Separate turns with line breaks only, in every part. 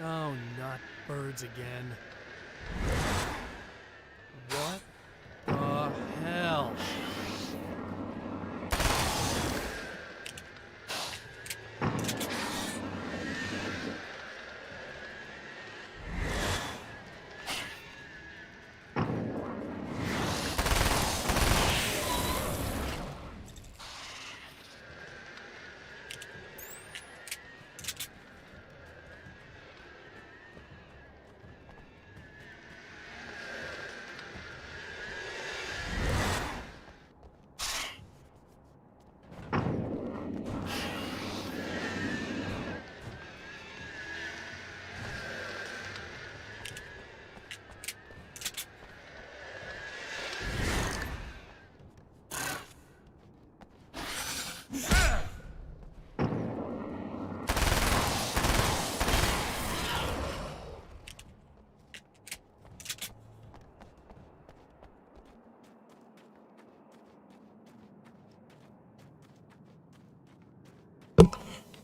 Oh, not birds again. What the hell?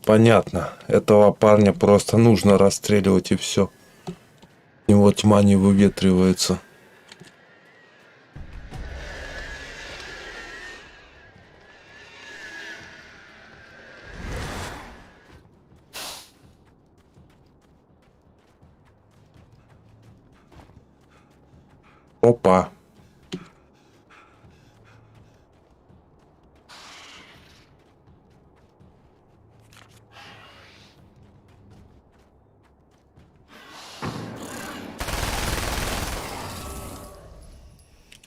Понятно. Этого парня просто нужно расстреливать и все. У него тьма не выветривается. Опа.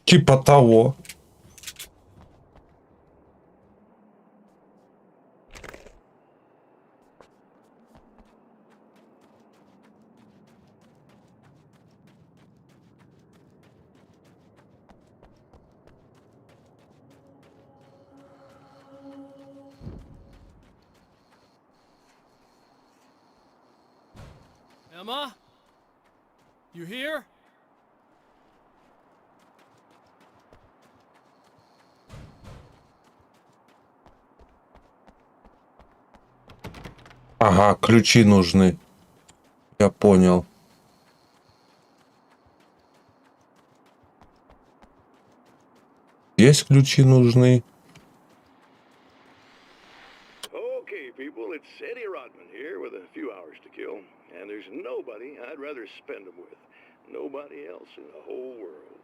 Типа того.
Emma? You here?
Ага, ключи нужны. Я понял. Есть ключи нужны.
Okay, people, it's Eddie Rodman here with a few hours to kill, and there's nobody I'd rather spend them with. Nobody else in the whole world.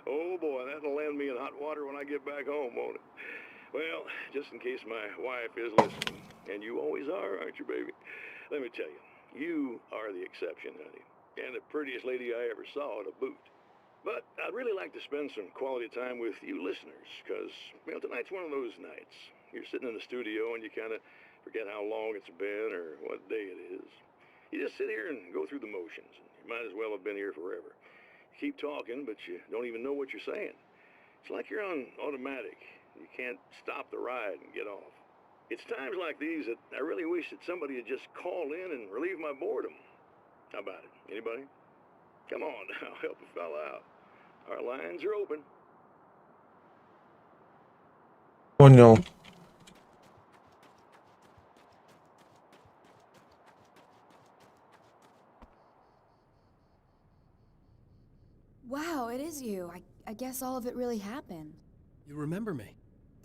Oh boy, that'll land me in hot water when I get back home, won't it? Well, just in case my wife is listening, and you always are, aren't you, baby? Let me tell you, you are the exception, honey, and the prettiest lady I ever saw to boot. But I'd really like to spend some quality time with you listeners, because, tonight's one of those nights. You're sitting in the studio and you kind of forget how long it's been or what day it is. You just sit here and go through the motions, and you might as well have been here forever. You keep talking, but you don't even know what you're saying. It's like you're on automatic. You can't stop the ride and get off. It's times like these that I really wish that somebody would just call in and relieve my boredom. How about it? Anybody? Come on now, help a fella out. Our lines are open.
Понял.
Wow, it is you. I guess all of it really happened.
You remember me?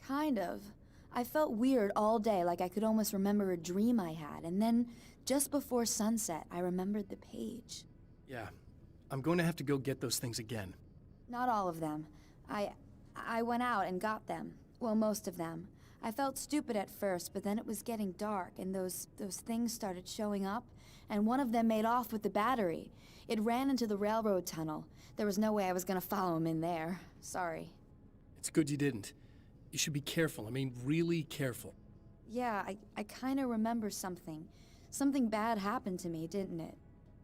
Kind of. I felt weird all day, like I could almost remember a dream I had, and then, just before sunset, I remembered the page.
Yeah. I'm going to have to go get those things again.
Not all of them. I went out and got them. Well, most of them. I felt stupid at first, but then it was getting dark, and those things started showing up, and one of them made off with the battery. It ran into the railroad tunnel. There was no way I was gonna follow him in there. Sorry.
It's good you didn't. You should be careful. I mean, really careful.
Yeah, I kinda remember something. Something bad happened to me, didn't it?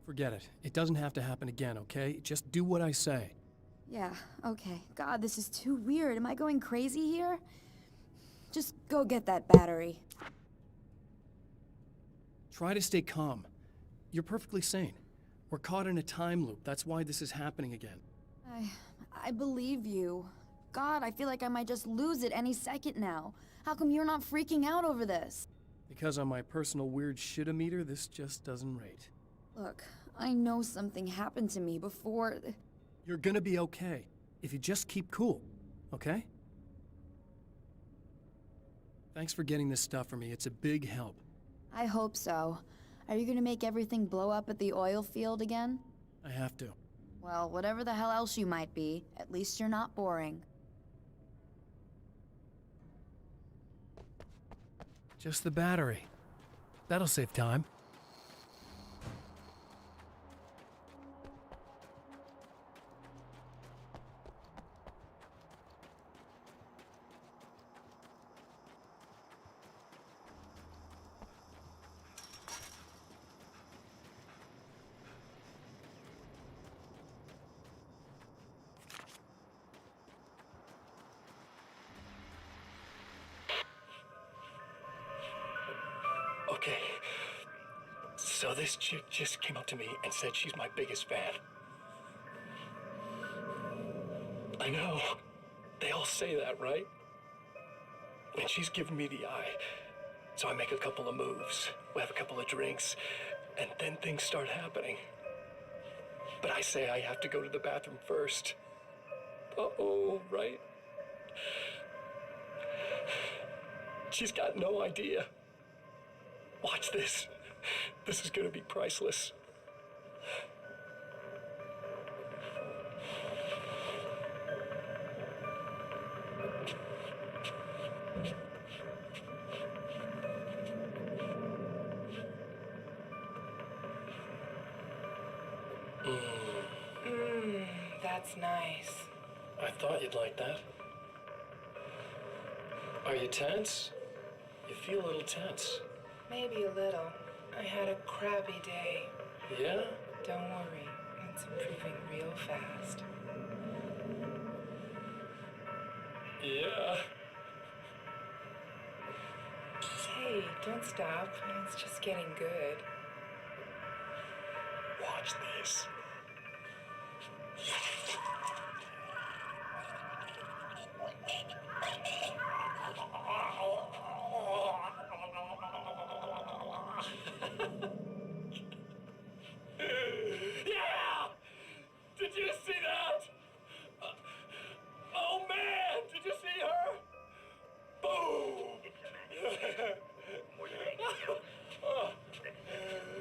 Forget it. It doesn't have to happen again, okay? Just do what I say.
Yeah, okay. God, this is too weird. Am I going crazy here? Just go get that battery.
Try to stay calm. You're perfectly sane. We're caught in a time loop. That's why this is happening again.
I believe you. God, I feel like I might just lose it any second now. How come you're not freaking out over this?
Because on my personal weird shit-o-meter, this just doesn't rate.
Look, I know something happened to me before.
You're gonna be okay if you just keep cool, okay? Thanks for getting this stuff for me. It's a big help.
I hope so. Are you gonna make everything blow up at the oil field again?
I have to.
Well, whatever the hell else you might be, at least you're not boring.
Just the battery. That'll save time.
Okay, so this chick just came up to me and said she's my biggest fan. I know, they all say that, right? And she's giving me the eye. So I make a couple of moves, we have a couple of drinks, and then things start happening. But I say I have to go to the bathroom first. Uh-oh, right? She's got no idea. Watch this. This is gonna be priceless.
That's nice.
I thought you'd like that. Are you tense? You feel a little tense.
Maybe a little. I had a crabby day.
Yeah?
Don't worry, it's improving real fast.
Yeah.
Hey, don't stop. It's just getting good.
Watch this. Yeah! Did you see that? Oh man, did you see her? Boom!
More than anything else, that's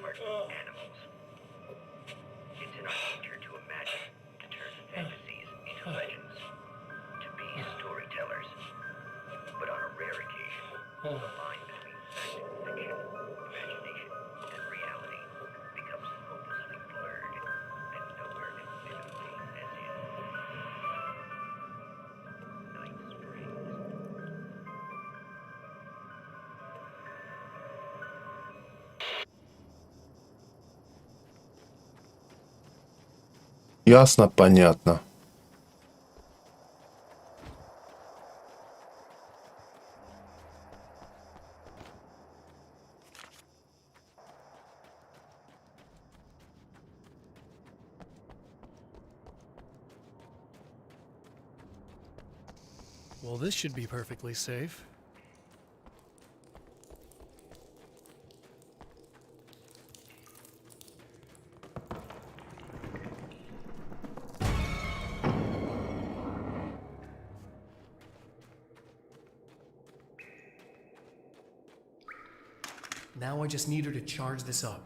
part of animals. It's in our nature to imagine, to turn fantasies into legends, to be storytellers. But on a rare occasion, the line between fact and fiction, imagination and reality becomes hopelessly blurred, and nowhere as vividly as in Night Springs.
Ясно, понятно.
Well, this should be perfectly safe. Now I just need her to charge this up.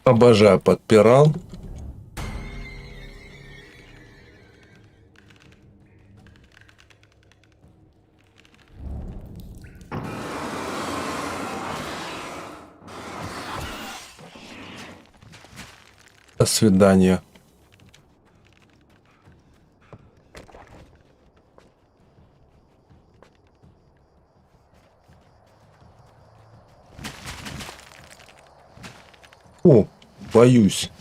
Обожаю подпирал. До свидания. О, боюсь.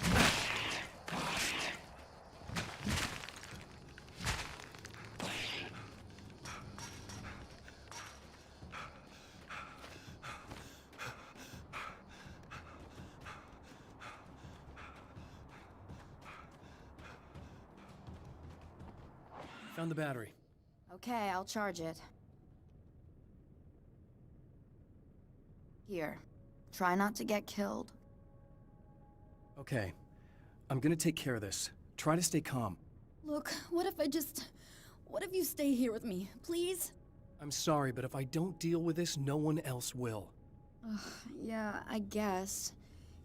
Found the battery.
Okay, I'll charge it. Here. Try not to get killed.
Okay. I'm gonna take care of this. Try to stay calm.
Look, what if you stay here with me, please?
I'm sorry, but if I don't deal with this, no one else will.
Yeah, I guess.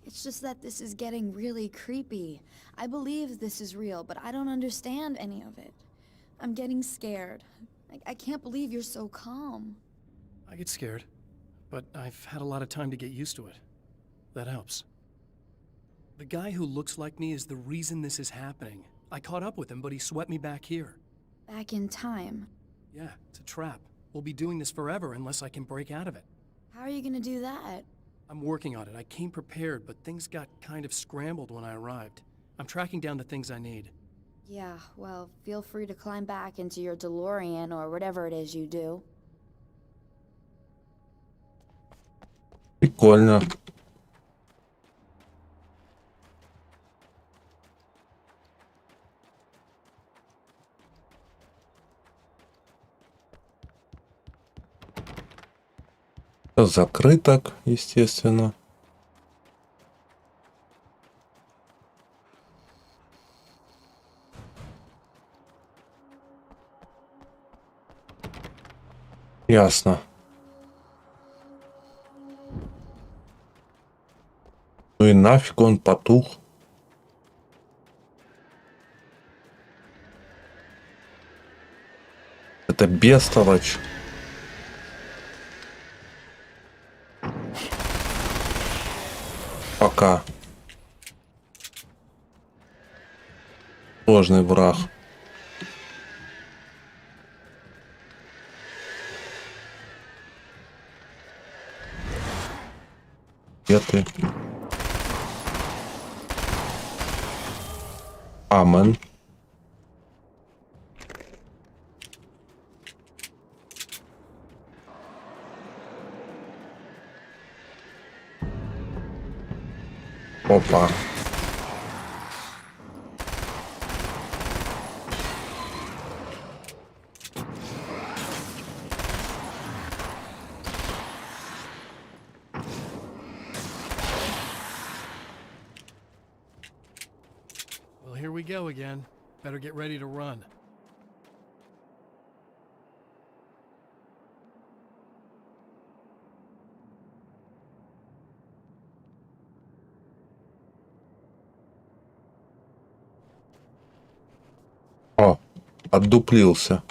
It's just that this is getting really creepy. I believe this is real, but I don't understand any of it. I'm getting scared. I can't believe you're so calm.
I get scared, but I've had a lot of time to get used to it. That helps. The guy who looks like me is the reason this is happening. I caught up with him, but he swept me back here.
Back in time.
Yeah, it's a trap. We'll be doing this forever unless I can break out of it.
How are you gonna do that?
I'm working on it. I came prepared, but things got kind of scrambled when I arrived. I'm tracking down the things I need.
Yeah, well, feel free to climb back into your DeLorean or whatever it is you do.
Прикольно. Всё закрыто, естественно. Ясно. Ну и нафиг он потух. Это бестолочь. Пока. Сложный враг. Где ты? Амен. Опа.
Well, here we go again. Better get ready to run.
О, отдуплился.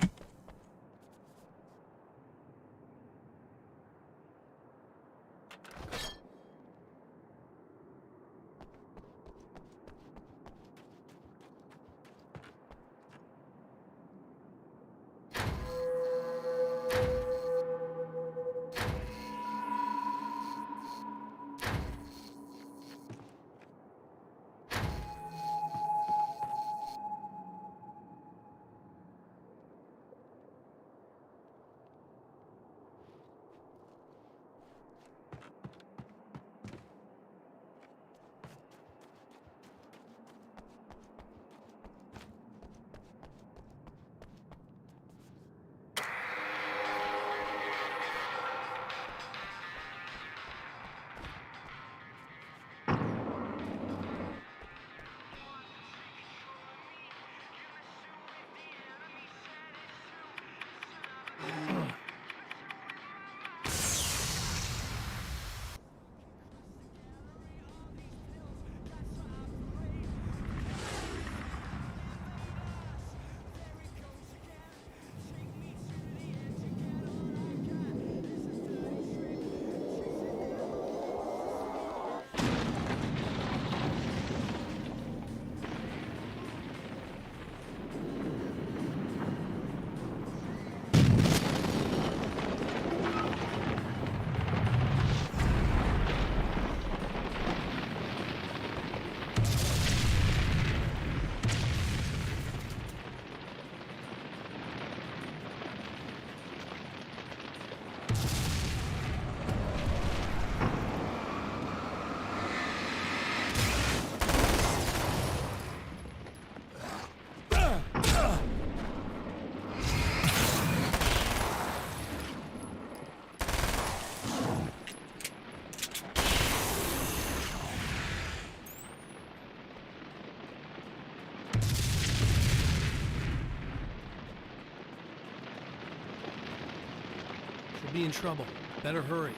We'll be in trouble. Better hurry.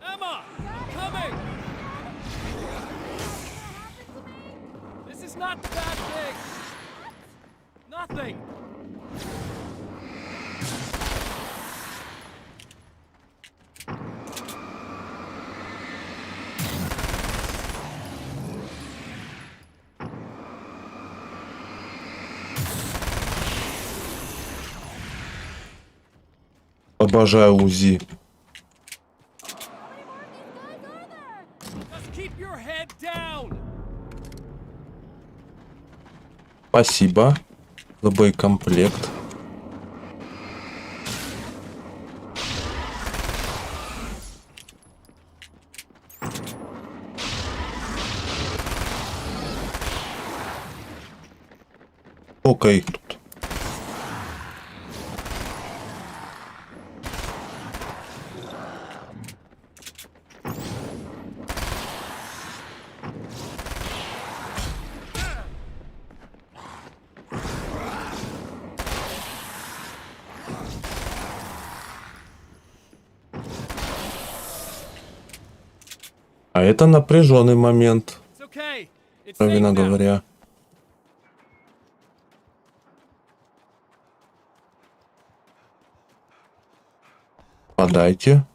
Emma! I'm coming! This is not that big! Nothing!
Обожаю УЗИ.
Just keep your head down!
Спасибо за боекомплект. Сколько их тут? А это напряженный момент,
It's okay. It's safe
правильно
now.
говоря. Подайте.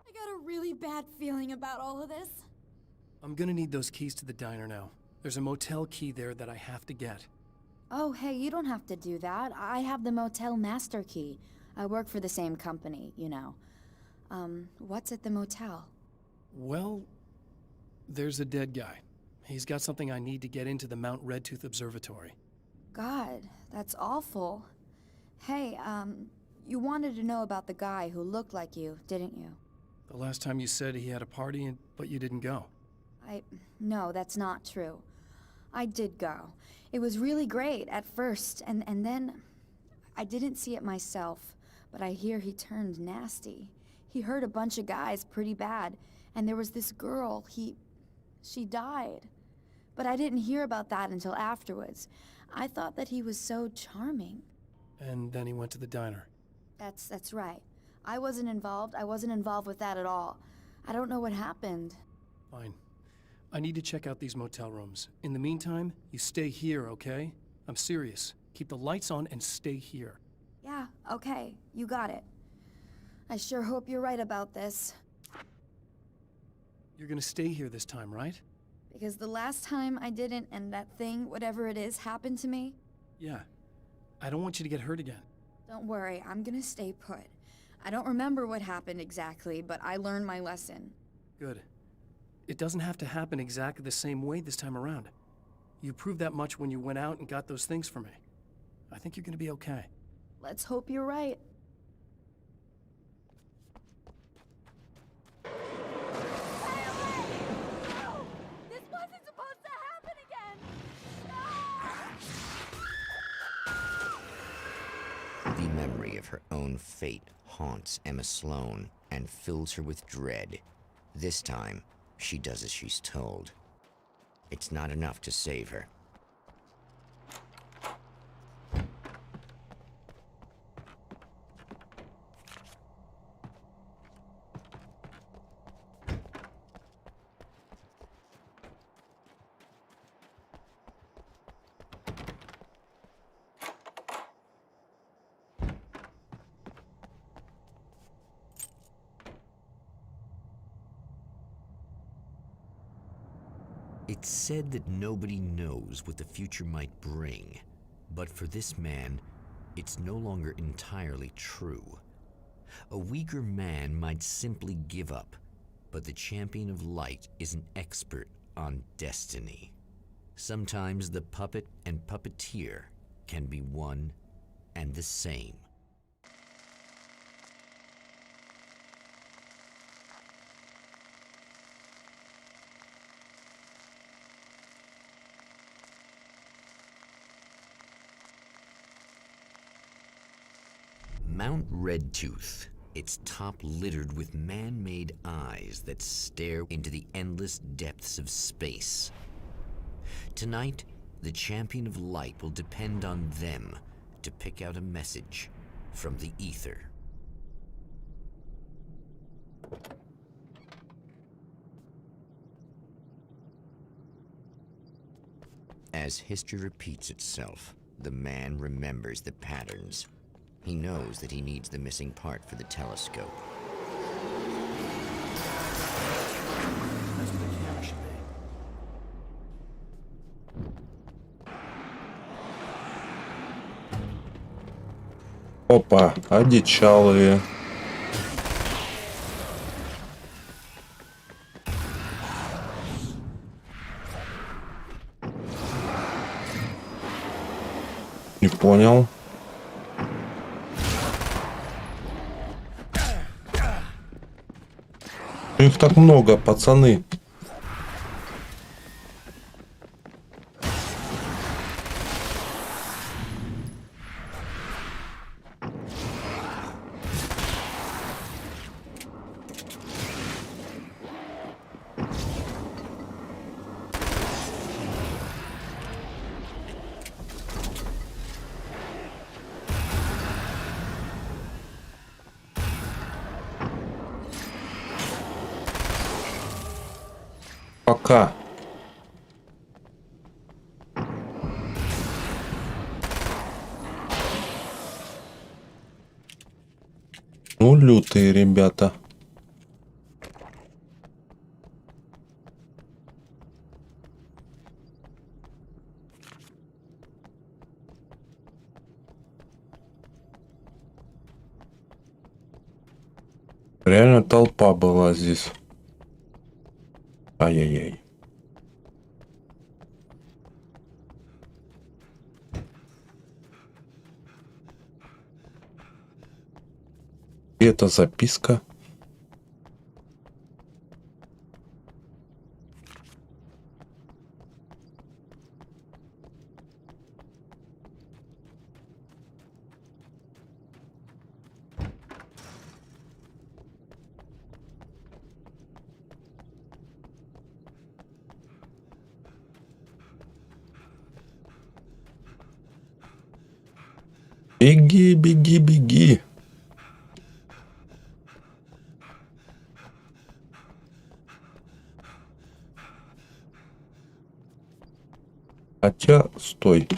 I got a really bad feeling about all of this.
I'm gonna need those keys to the diner now. There's a motel key there that I have to get.
Oh, hey, you don't have to do that. I have the motel master key. I work for the same company, you know. What's at the motel?
Well, there's a dead guy. He's got something I need to get into the Mount Redtooth Observatory.
God, that's awful. Hey, you wanted to know about the guy who looked like you, didn't you?
The last time you said he had a party, but you didn't go.
No, that's not true. I did go. It was really great at first, and then I didn't see it myself, but I hear he turned nasty. He hurt a bunch of guys pretty bad, and there was this girl, she died. But I didn't hear about that until afterwards. I thought that he was so charming.
And then he went to the diner.
That's right. I wasn't involved with that at all. I don't know what happened.
Fine. I need to check out these motel rooms. In the meantime, you stay here, okay? I'm serious. Keep the lights on and stay here.
Yeah, okay, you got it. I sure hope you're right about this.
You're gonna stay here this time, right?
Because the last time I didn't, and that thing, whatever it is, happened to me.
Yeah. I don't want you to get hurt again.
Don't worry, I'm gonna stay put. I don't remember what happened exactly, but I learned my lesson.
Good. It doesn't have to happen exactly the same way this time around. You proved that much when you went out and got those things for me. I think you're gonna be okay.
Let's hope you're right. This wasn't supposed to happen again!
The memory of her own fate haunts Emma Sloan and fills her with dread. This time, she does as she's told. It's not enough to save her. It's said that nobody knows what the future might bring, but for this man, it's no longer entirely true. A weaker man might simply give up, but the champion of light is an expert on destiny. Sometimes the puppet and puppeteer can be one and the same. Mount Redtooth, its top littered with man-made eyes that stare into the endless depths of space. Tonight, the champion of light will depend on them to pick out a message from the ether. As history repeats itself, the man remembers the patterns. He knows that he needs the missing part for the telescope.
That's what the camera should be.
Опа, одичалые. Не понял. Их так много, пацаны. Пока. Ну, лютые ребята. Реально толпа была здесь. Ай-яй-яй. И это записка. Беги, беги, беги. Хотя, стой.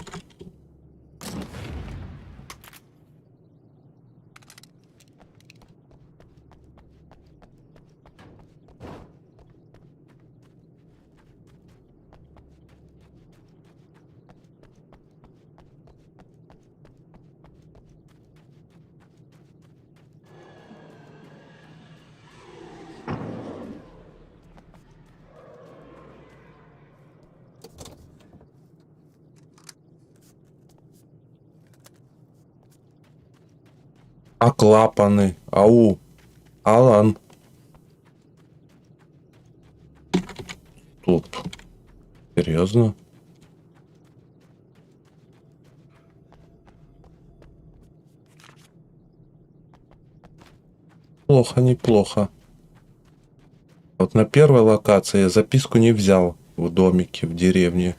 А клапаны? Ау. Алан. Тут. Серьезно? Плохо, неплохо. Вот на первой локации я записку не взял в домике, в деревне.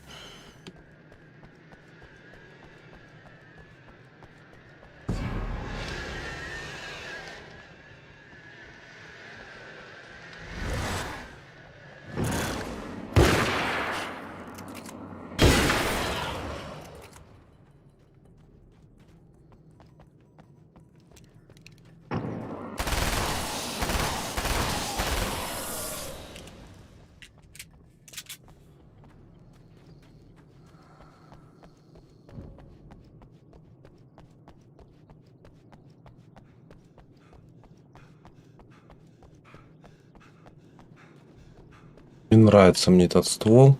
Не нравится мне этот ствол.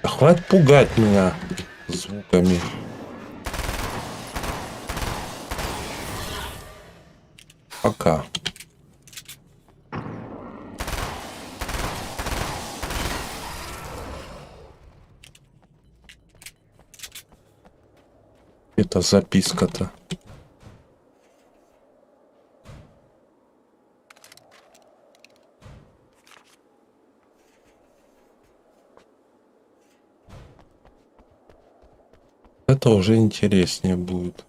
Хватит пугать меня звуками. это записка-то? Это уже интереснее будет.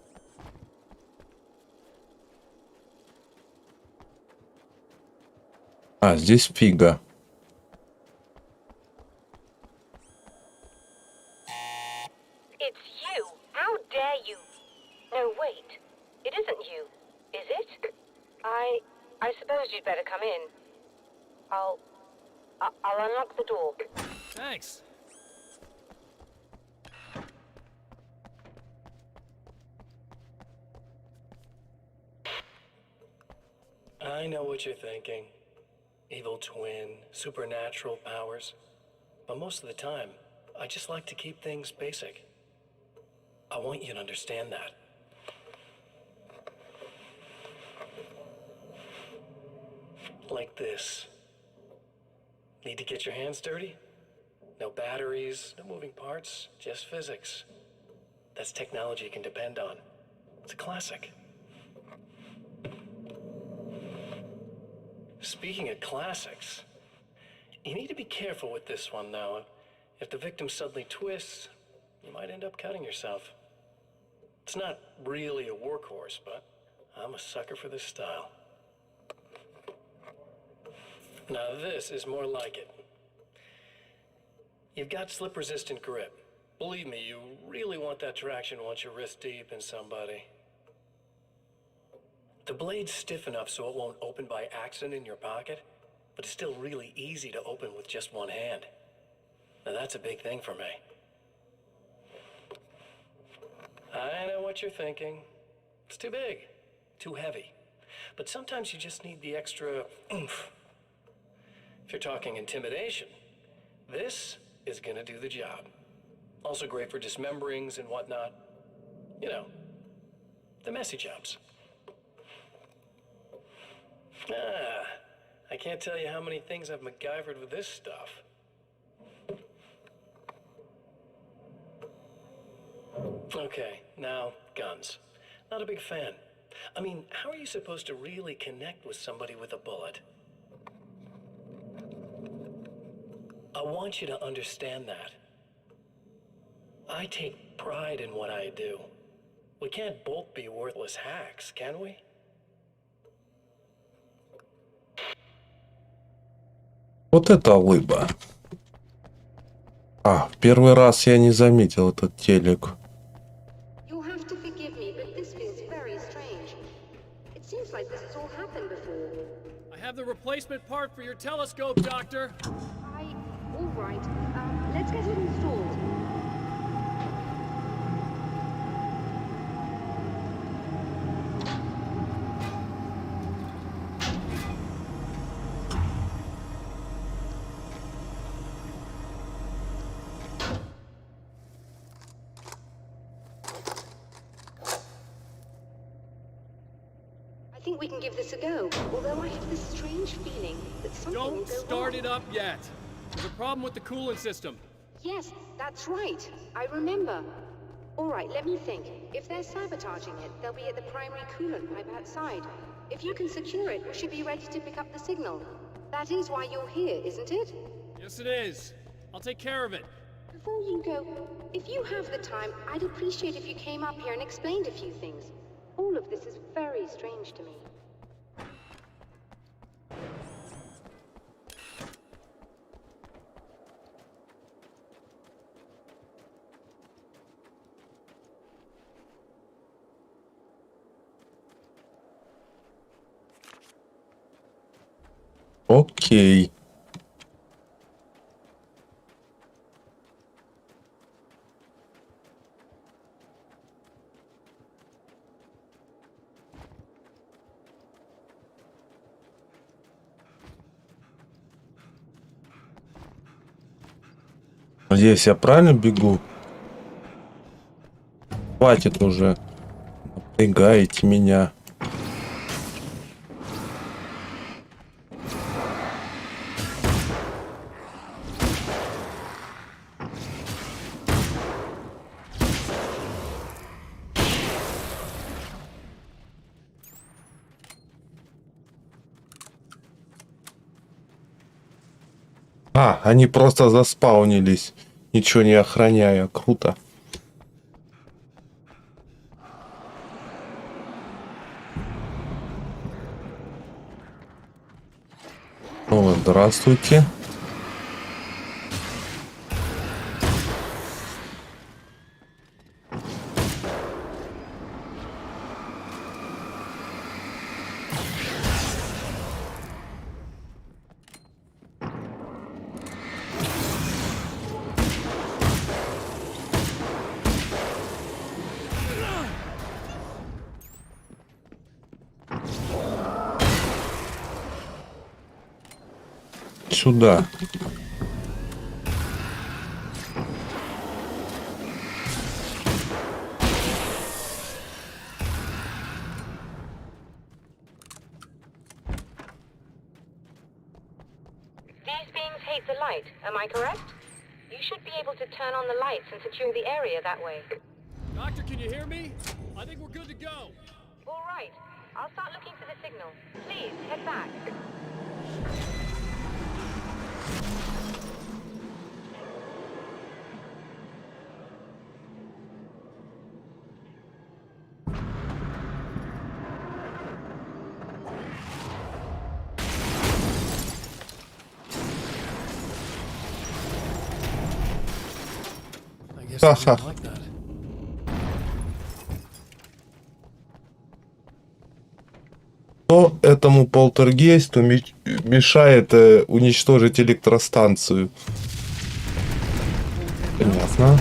А, здесь фига.
It's you. How dare you? No, wait. It isn't you, is it? I suppose you'd better come in. I'll unlock the door.
Thanks.
I know what you're thinking. Evil twin, supernatural powers. But most of the time, I just like to keep things basic. I want you to understand that. Like this. Need to get your hands dirty? No batteries, no moving parts, just physics. That's technology you can depend on. It's a classic. Speaking of classics, you need to be careful with this one, though. If the victim suddenly twists, you might end up cutting yourself. It's not really a workhorse, but I'm a sucker for this style. Now this is more like it. You've got slip-resistant grip. Believe me, you really want that traction once you're wrist deep in somebody. The blade's stiff enough so it won't open by accident in your pocket, but it's still really easy to open with just one hand. Now that's a big thing for me. I know what you're thinking. It's too big, too heavy. But sometimes you just need the extra oomph. If you're talking intimidation, this is gonna do the job. Also great for dismemberings and whatnot. You know, the messy jobs. I can't tell you how many things I've MacGyvered with this stuff. Okay, now, guns. Not a big fan. I mean, how are you supposed to really connect with somebody with a bullet? I want you to understand that. I take pride in what I do. We can't both be worthless hacks, can we?
Вот это лыба. А, первый раз я не заметил этот телек.
You'll have to forgive me, but this feels very strange. It seems like this has all happened before.
I have the replacement part for your telescope, Doctor.
All right. Let's get it installed. I think we can give this a go, although I have this strange feeling that something will
Don't
go
start
wrong.
it up yet. There's a problem with the coolant system.
Yes, that's right. I remember. All right, let me think. If they're sabotaging it, they'll be at the primary coolant pipe outside. If you can secure it, we should be ready to pick up the signal. That is why you're here, isn't it?
Yes, it is. I'll take care of it.
Before you go, if you have the time, I'd appreciate if you came up here and explained a few things. All of this is very strange to me.
Окей. Здесь я правильно бегу? Хватит уже. Напрягаете меня. А, они просто заспаунились, ничего не охраняя. Круто. О, здравствуйте. Сюда.
These beings hate the light, am I correct? You should be able to turn on the lights and secure the area that way.
Doctor, can you hear me? I think we're good to go.
All right. I'll start looking for the signal. Please, head back.
I guess they didn't like that.
Что этому полтергейсту мешает уничтожить электростанцию? Понятно.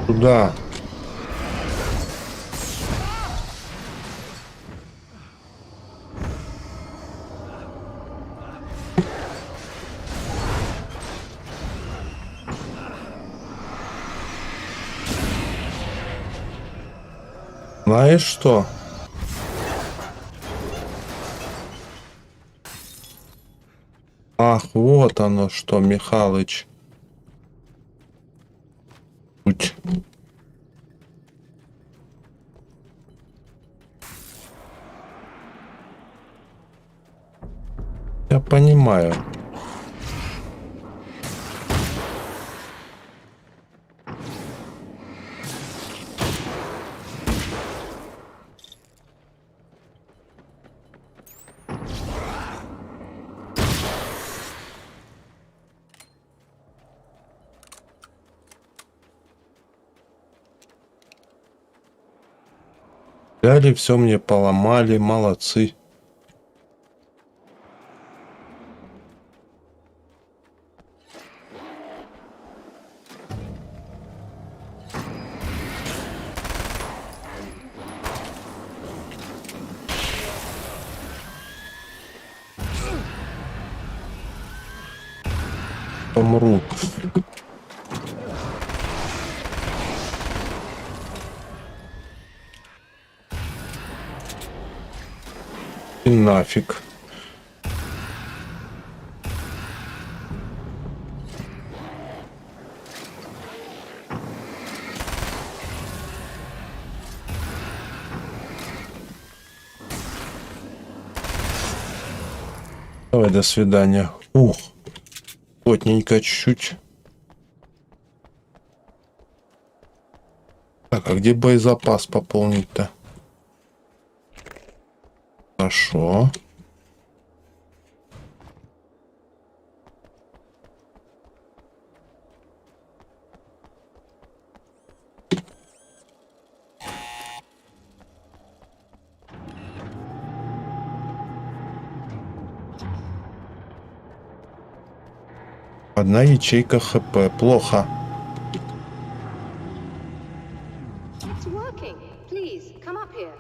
Туда. Знаешь что? Ах, вот оно что, Михалыч. Путь. Я понимаю. Взяли, все мне поломали, молодцы. Помру. И нафиг. Давай, до свидания. Ух, плотненько чуть-чуть. Так, а где боезапас пополнить-то? Хорошо. Одна ячейка ХП. Плохо.
It's working. Please, come up here.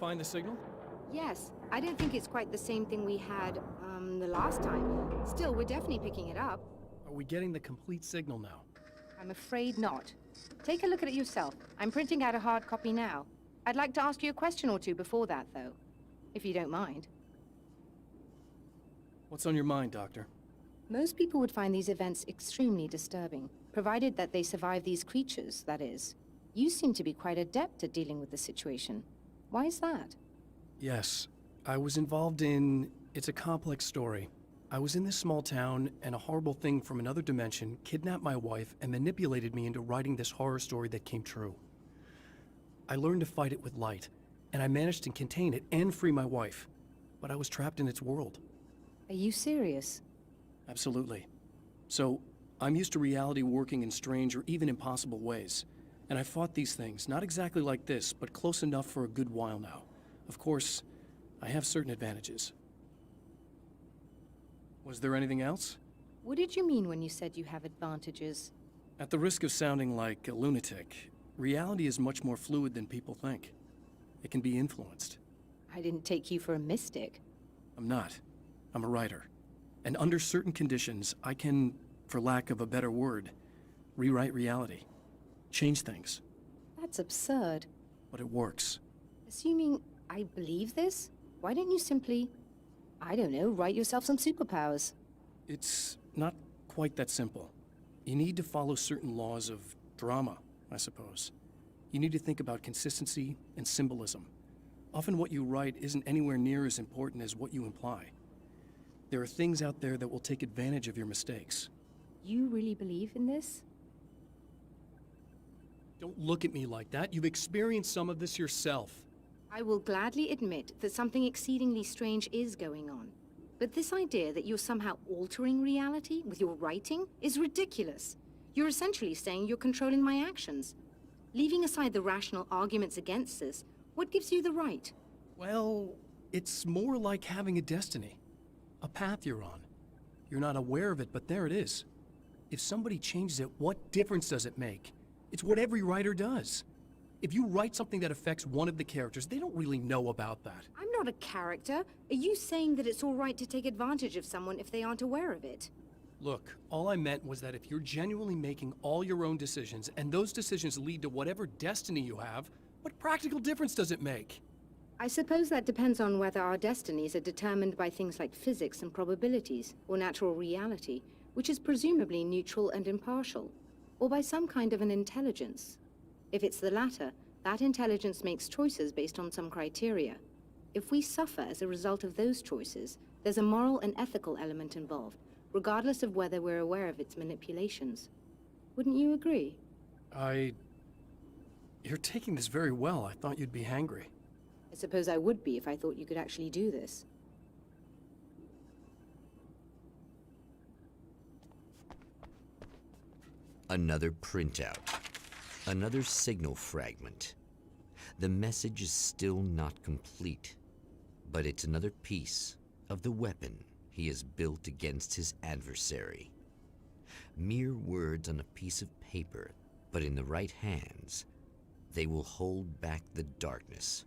find the signal?
Yes, I don't think it's quite the same thing we had, the last time. Still, we're definitely picking it up.
Are we getting the complete signal now?
I'm afraid not. Take a look at it yourself. I'm printing out a hard copy now. I'd like to ask you a question or two before that, though, if you don't mind.
What's on your mind, Doctor?
Most people would find these events extremely disturbing, provided that they survive these creatures, that is. You seem to be quite adept at dealing with the situation. Why is that?
Yes, I was involved in... It's a complex story. I was in this small town, and a horrible thing from another dimension kidnapped my wife and manipulated me into writing this horror story that came true. I learned to fight it with light, and I managed to contain it and free my wife. But I was trapped in its world.
Are you serious?
Absolutely. So, I'm used to reality working in strange or even impossible ways. And I fought these things, not exactly like this, but close enough for a good while now. Of course, I have certain advantages. Was there anything else?
What did you mean when you said you have advantages?
At the risk of sounding like a lunatic, reality is much more fluid than people think. It can be influenced.
I didn't take you for a mystic.
I'm not. I'm a writer. And under certain conditions, I can, for lack of a better word, rewrite reality. Change things.
That's absurd.
But it works.
Assuming I believe this, why don't you simply, I don't know, write yourself some superpowers?
It's not quite that simple. You need to follow certain laws of drama, I suppose. You need to think about consistency and symbolism. Often what you write isn't anywhere near as important as what you imply. There are things out there that will take advantage of your mistakes.
You really believe in this?
Don't look at me like that. You've experienced some of this yourself.
I will gladly admit that something exceedingly strange is going on. But this idea that you're somehow altering reality with your writing is ridiculous. You're essentially saying you're controlling my actions. Leaving aside the rational arguments against this, what gives you the right?
Well, it's more like having a destiny. A path you're on. You're not aware of it, but there it is. If somebody changes it, what difference does it make? It's what every writer does. If you write something that affects one of the characters, they don't really know about that.
I'm not a character. Are you saying that it's all right to take advantage of someone if they aren't aware of it?
Look, all I meant was that if you're genuinely making all your own decisions, and those decisions lead to whatever destiny you have, what practical difference does it make?
I suppose that depends on whether our destinies are determined by things like physics and probabilities, or natural reality, which is presumably neutral and impartial, or by some kind of an intelligence. If it's the latter, that intelligence makes choices based on some criteria. If we suffer as a result of those choices, there's a moral and ethical element involved, regardless of whether we're aware of its manipulations. Wouldn't you agree?
You're taking this very well. I thought you'd be hangry.
I suppose I would be if I thought you could actually do this.
Another printout. Another signal fragment. The message is still not complete, but it's another piece of the weapon he has built against his adversary. Mere words on a piece of paper, but in the right hands, they will hold back the darkness.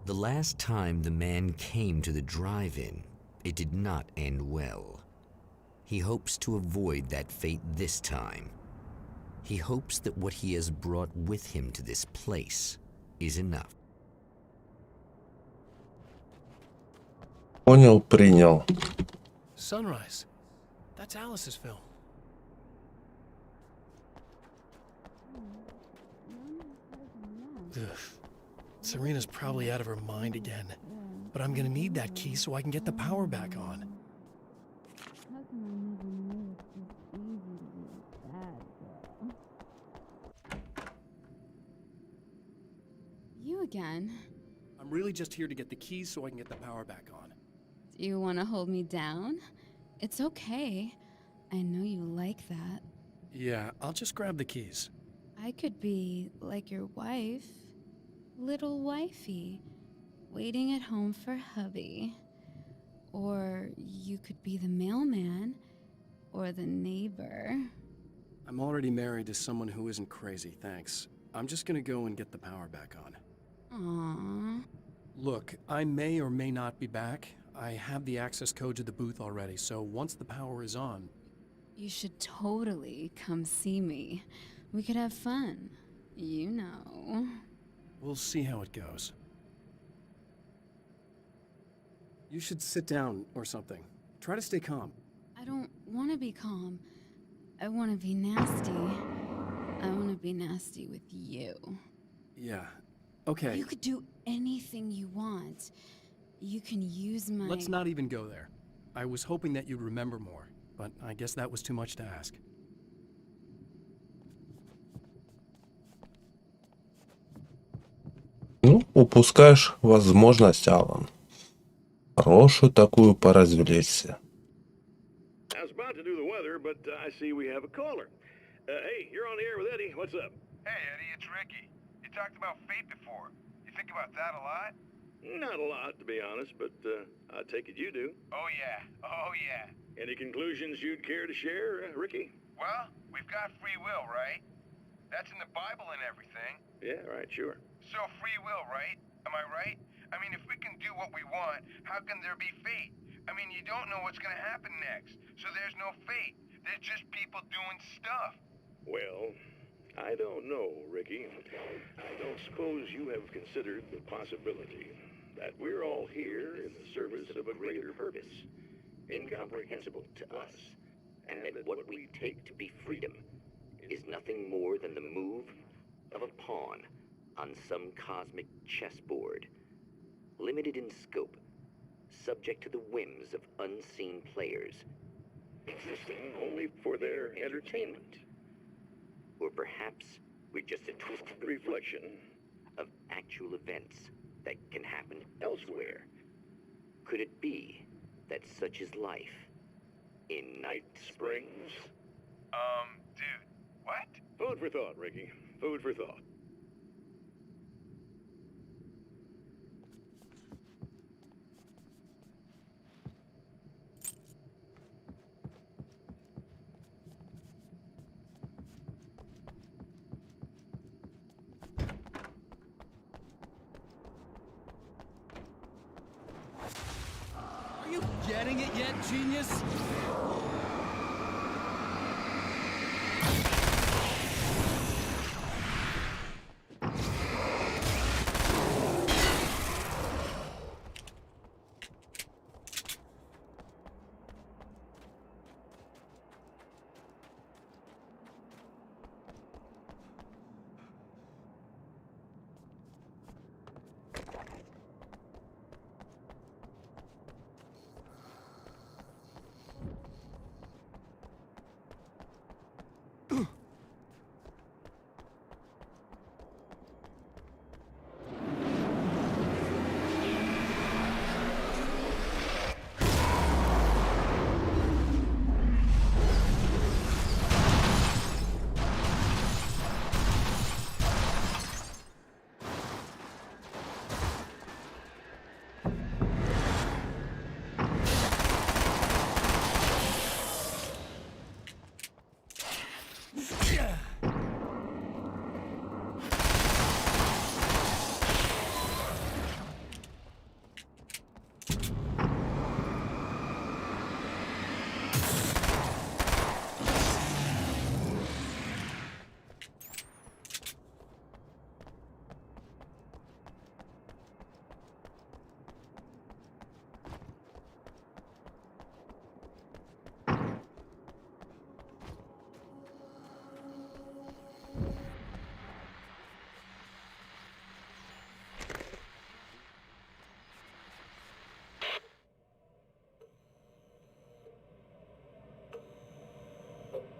The last time the man came to the drive-in, it did not end well. He hopes to avoid that fate this time. He hopes that what he has brought with him to this place is enough.
Понял, принял.
Sunrise. That's Alice's film. Ugh. Serena's probably out of her mind again. But I'm gonna need that key so I can get the power back on.
You again?
I'm really just here to get the keys so I can get the power back on.
Do you want to hold me down? It's okay. I know you like that.
Yeah, I'll just grab the keys.
I could be like your wife. little wifey, waiting at home for hubby. Or you could be the mailman, or the neighbor.
I'm already married to someone who isn't crazy, thanks. I'm just gonna go and get the power back on.
Aww.
Look, I may or may not be back. I have the access code to the booth already, so once the power is on...
You should totally come see me. We could have fun. You know.
We'll see how it goes. You should sit down or something. Try to stay calm.
I don't want to be calm. I want to be nasty. I want to be nasty with you.
Yeah, okay.
You could do anything you want. You can use my...
Let's not even go there. I was hoping that you'd remember more, but I guess that was too much to ask.
Ну, упускаешь возможность, Алан. Хорошую такую поразвлечься.
I was about to do the weather, but I see we have a caller. Hey, you're on the air with Eddie. What's up?
Hey, Eddie, it's Ricky. You talked about fate before. You think about that a lot?
Not a lot, to be honest, but I take it you do.
Oh, yeah. Oh, yeah.
Any conclusions you'd care to share, Ricky?
Well, we've got free will, right? That's in the Bible and everything.
Yeah, right, sure.
So free will, right? Am I right? I mean, if we can do what we want, how can there be fate? I mean, you don't know what's going to happen next, so there's no fate. There's just people doing stuff.
Well, I don't know, Ricky. I don't suppose you have considered the possibility that we're all here in the service of a greater purpose, incomprehensible to us,
and that what we take to be freedom is nothing more than the move of a pawn on some cosmic chessboard, limited in scope, subject to the whims of unseen players,
existing only for their entertainment.
Or perhaps we're just a twisted
reflection
of actual events that can happen elsewhere. Could it be that such is life in Night Springs?
Dude, what?
Food for thought, Ricky. Food for thought.
Are you getting it yet, genius?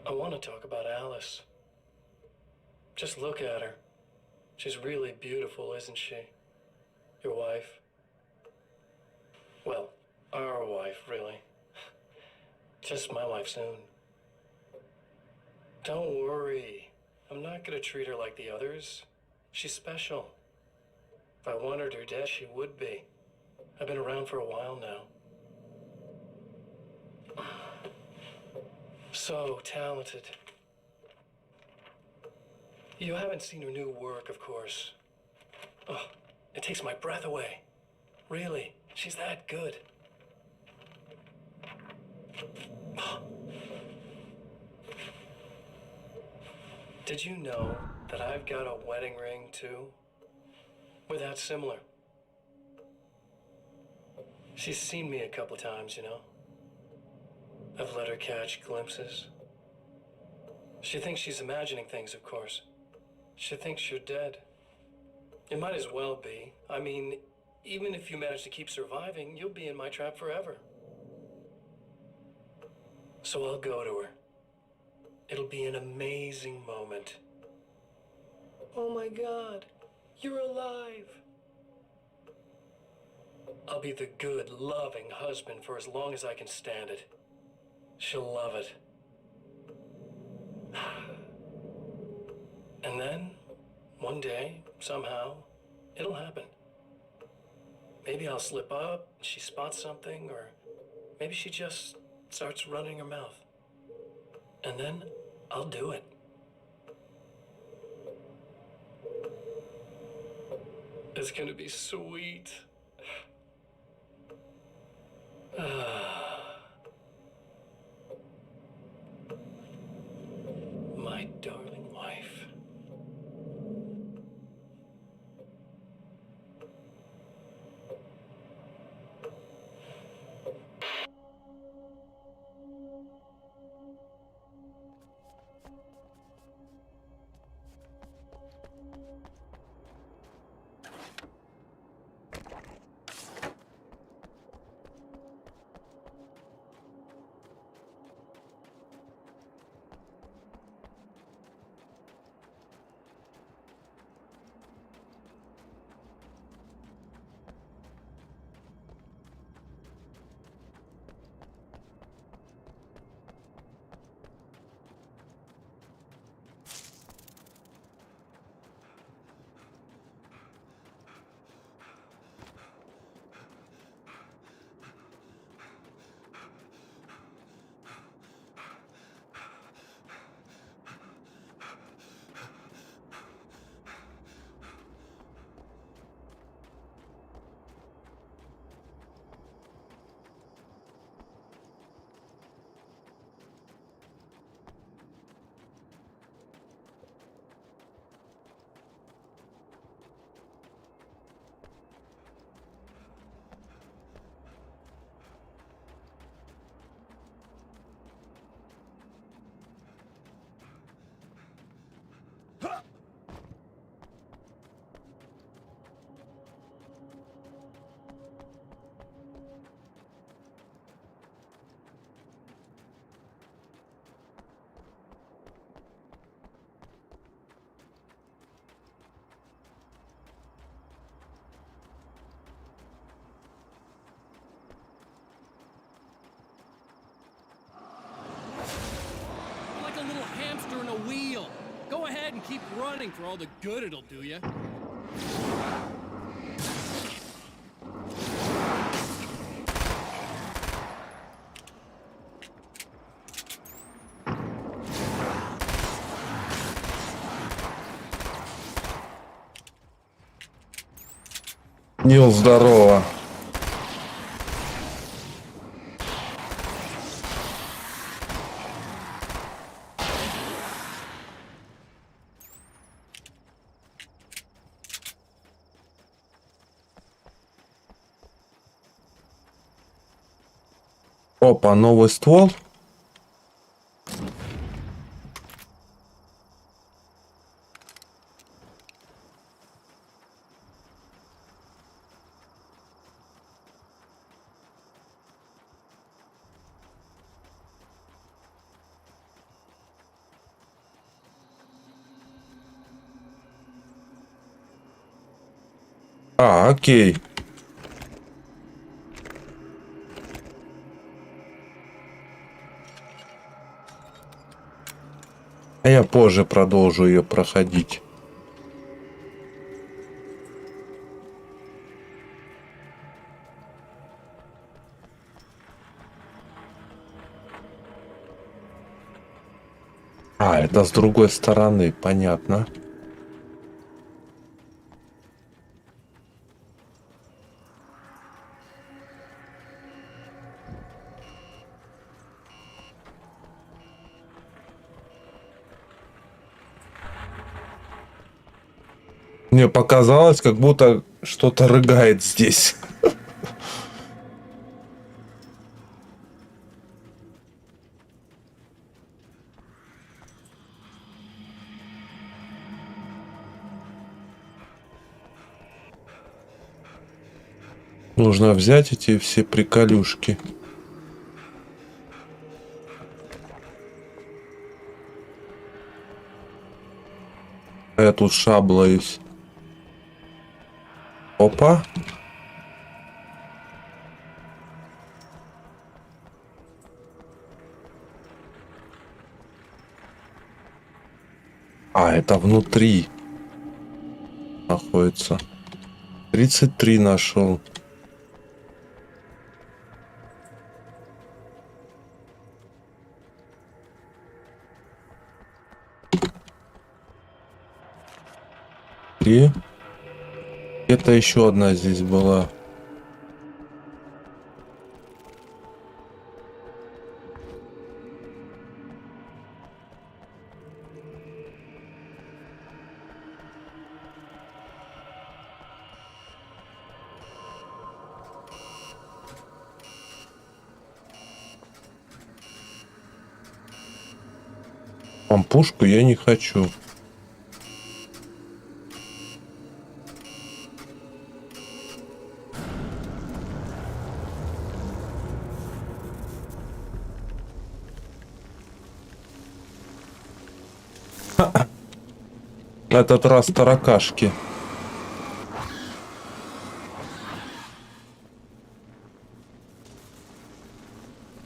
I want to talk about Alice. Just look at her. She's really beautiful, isn't she? Your wife. Well, our wife, really. Just my wife soon. Don't worry. I'm not gonna treat her like the others. She's special. If I wanted her dead, she would be. I've been around for a while now. So talented. You haven't seen her new work, of course. Oh, it takes my breath away. Really, she's that good. Did you know that I've got a wedding ring, too? We're that similar. She's seen me a couple times, you know. I've let her catch glimpses. She thinks she's imagining things, of course. She thinks you're dead. It might as well be. I mean, even if you manage to keep surviving, you'll be in my trap forever. So I'll go to her. It'll be an amazing moment. Oh my God, you're alive. I'll be the good, loving husband for as long as I can stand it. She'll love it. And then, one day, somehow, it'll happen. Maybe I'll slip up, and she spots something, or maybe she just starts running her mouth. And then, I'll do it. It's gonna be sweet. My darling wife.
Like a little hamster in a wheel. Go ahead and keep running for all the good it'll do you.
Нил, здорово. Опа, новый ствол. А, окей. А я позже продолжу ее проходить. А, это с другой стороны, понятно. Мне показалось, как будто что-то рыгает здесь. Нужно взять эти все приколюшки. Я тут шаблаюсь. Опа. А, это внутри находится. 33 нашел. И это еще одна здесь была. Пушку я не хочу. На этот раз таракашки.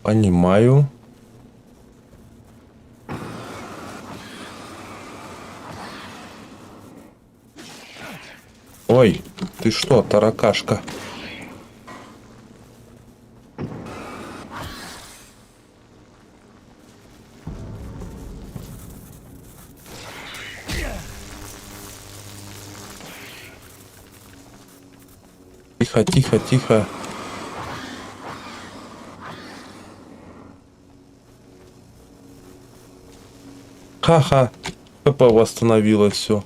Понимаю. Ой, ты что, таракашка? Тихо, тихо, тихо. Ха-ха. ХП восстановилось все.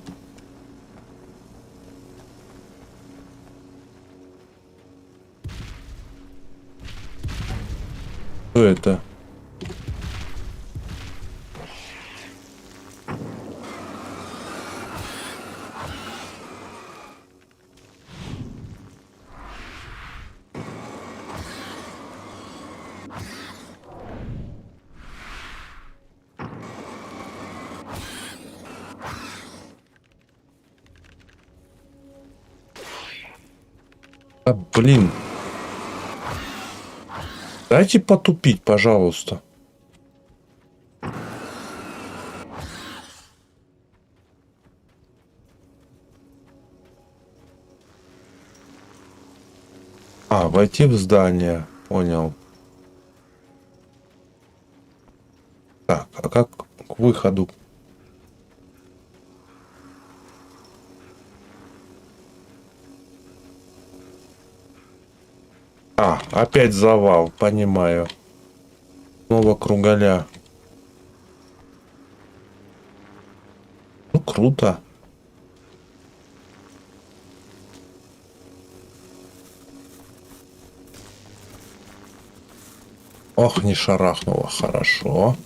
Что это? А, блин. Дайте потупить, пожалуйста. А, войти в здание. Понял. Так, а как к выходу? А, опять завал, понимаю. Снова кругаля. Ну, круто. Ох, не шарахнуло, хорошо.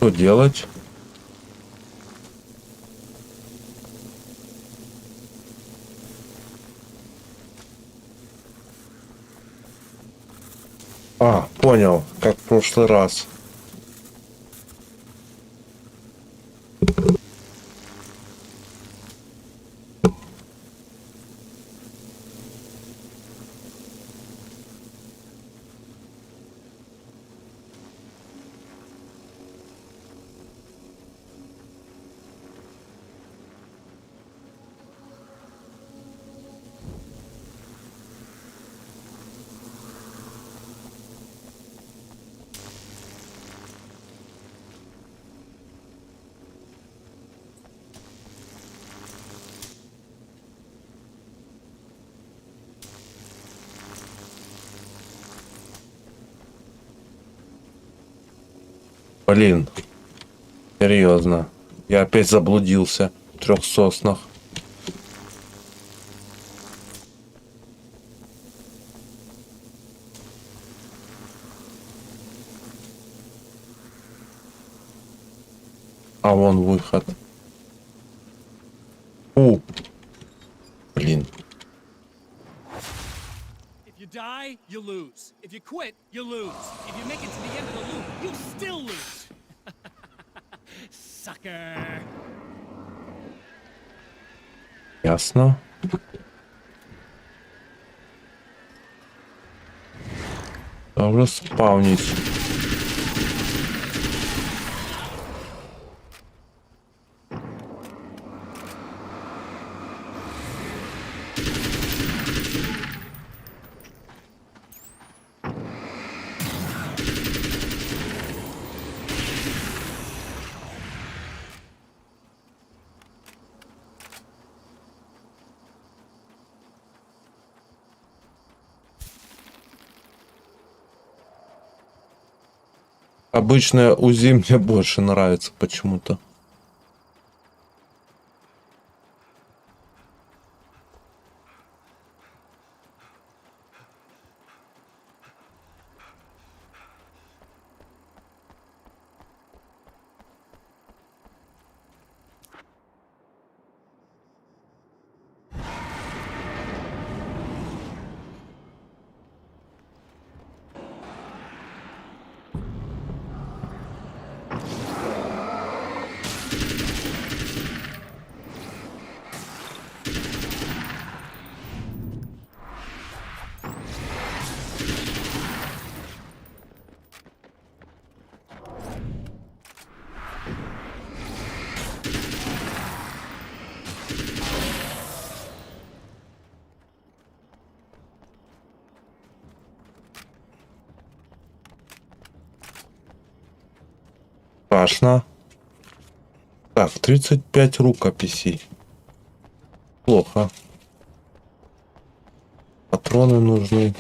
Что делать? А, понял, как в прошлый раз. Блин. Серьезно. Я опять заблудился в 3 соснах. А вон выход. Блин.
If you die, you lose. If you quit, you lose. If you make it to the end of the loop, you still lose. Sucker.
Ясно. Уже спавнить. Обычная УЗИ мне больше нравится почему-то. Страшно. Так, 35 рукописей. Плохо. Патроны нужны.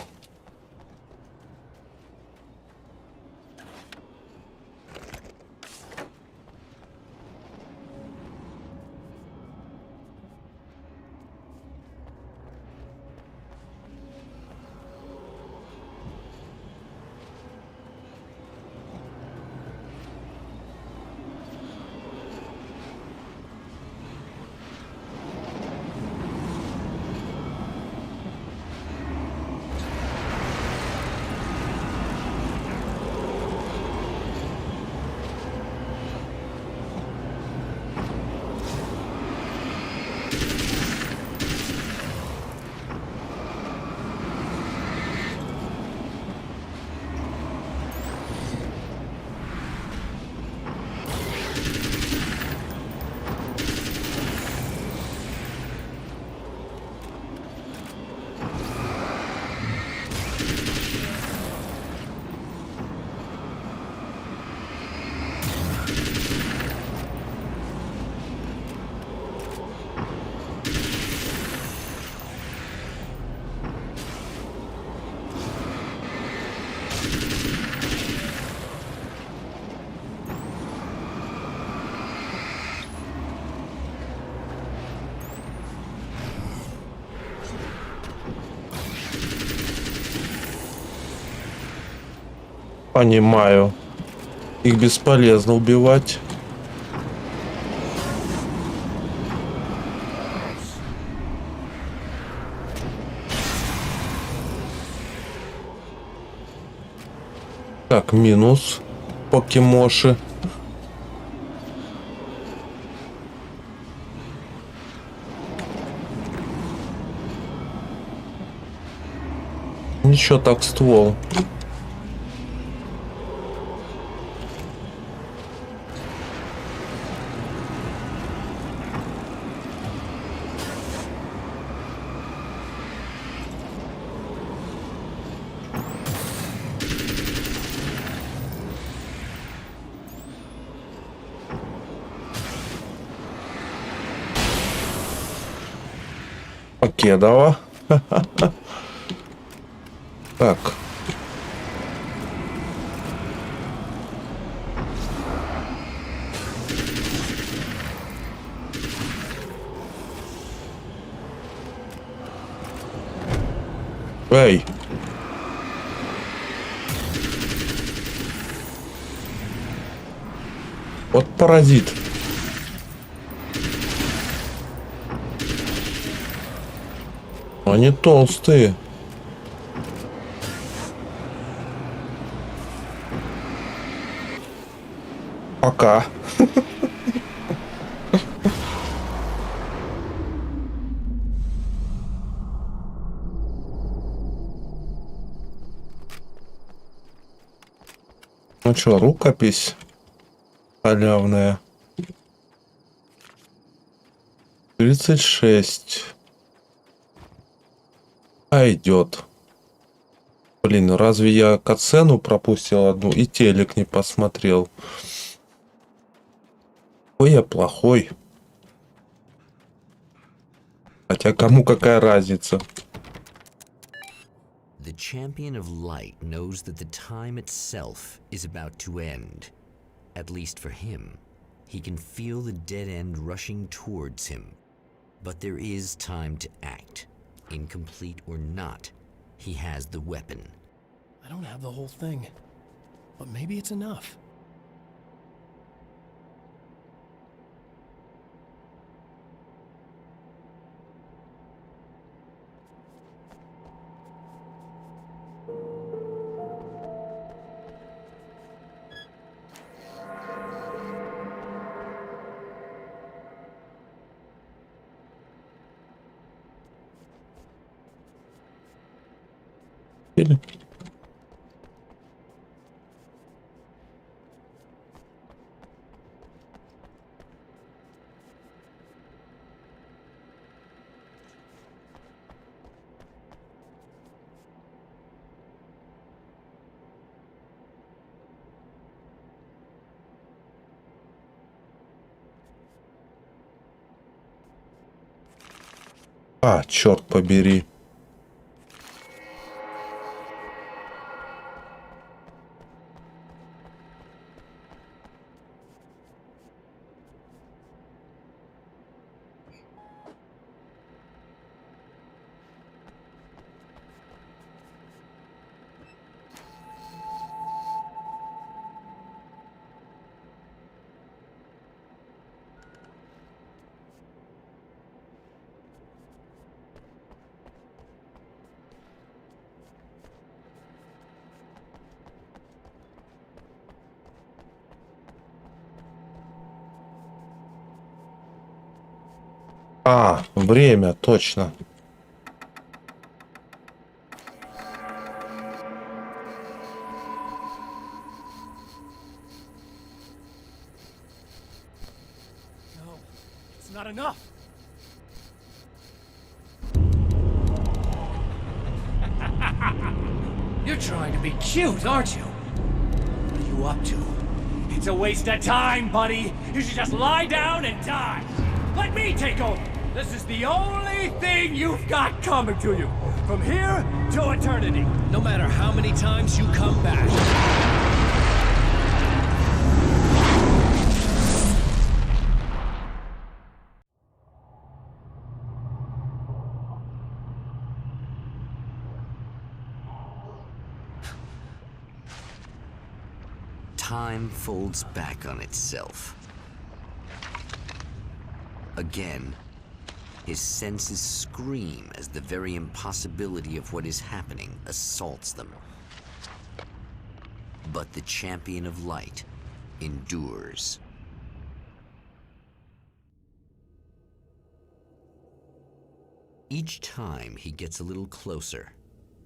Понимаю. Их бесполезно убивать. Так, минус покемоши. Ничего так, ствол. Покедова. Так. Эй! Вот паразит. Они толстые. Пока. Ну что, рукопись халявная. 36. А идет. Блин, разве я катсцену пропустил одну и телек не посмотрел? Ой, я плохой. Хотя кому какая разница?
The champion of light knows that the time itself is about to end. At least for him. He can feel the dead end rushing towards him. But there is time to act. Incomplete or not, he has the weapon.
I don't have the whole thing, but maybe it's enough.
Или... А, черт побери. А, время, точно.
No, it's not enough. You're trying to be cute, aren't you? What are you up to? It's a waste of time, buddy. You should just lie down and die. Let me take over. This is the only thing you've got coming to you. From here to eternity. No matter how many times you come back.
Time folds back on itself. Again, his senses scream as the very impossibility of what is happening assaults them. But the champion of light endures. Each time he gets a little closer.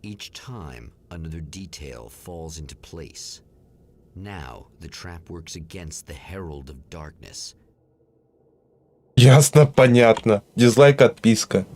Each time another detail falls into place. Now the trap works against the herald of darkness.
Ясно, понятно. Дизлайк, отписка.